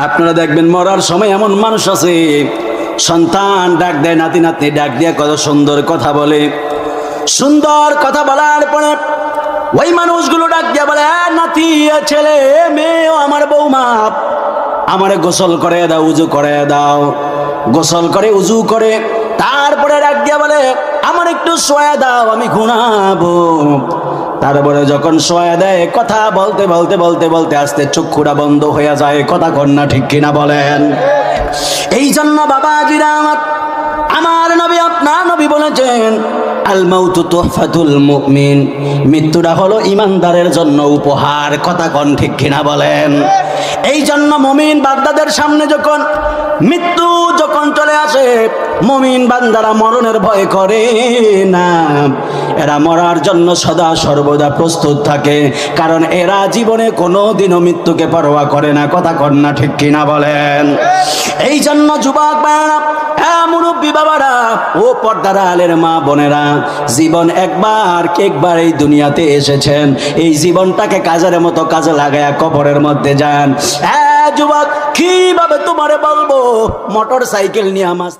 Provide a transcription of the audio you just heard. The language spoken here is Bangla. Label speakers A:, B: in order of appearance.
A: আপনারা দেখবেন মরার সময় এমন মানুষ আছে, সন্তান ডাক দেয়, নাতি নাতনি ডাক দিয়ে কত সুন্দর কথা বলে। সুন্দর কথা বলার পরে ওই মানুষগুলো ডাক দিয়ে বলে, নাতি, ছেলে, মেয়ে, আমার বৌমা, আমারে গোসল করে দাও, উজু করে দাও। গোসল করে উজু করে তারপরে ডাক দিয়ে বলে, আমার একটু শোয়া দাও, আমি ঘুমাবো। তারপরে যখন শোয়া দেয়, কথা বলতে বলতে বলতে বলতে আস্তে চক্ষুটা বন্ধ হয়ে যায়। কথা কন্যা ঠিক কিনা বলেন? এই জন্য বাবাজিরা আমার নবী, আপনার নবী বলেছেন, আল মাউতু তুহফাতুল মুমিন, মৃত্যুটা হলো ইমানদারের জন্য উপহার। কথা কন ঠিক কিনা বলেন? এই জন্য মুমিন বান্দাদের সামনে যখন মৃত্যু যখন চলে আসে, মুমিন বান্দারা মরণের ভয় করে না, এরা মরার জন্য সদা সর্বদা প্রস্তুত থাকে, কারণ এরা জীবনে কোনোদিনও মৃত্যুকে পরোয়া করে না। কথা কন না ঠিক কিনা বলেন? এই জন্য যুবক ভাইরা, মুরব্বী বাবারা, ও পর্দার আলের মা বোনেরা, জীবন একবার এই দুনিয়াতে এসেছেন, এই জীবনটাকে কাজের মতো কাজে লাগায়া কবরের মধ্যে যান। যুবক, কিভাবে তোমারে বলবো, মোটর সাইকেল নিয়ে আমার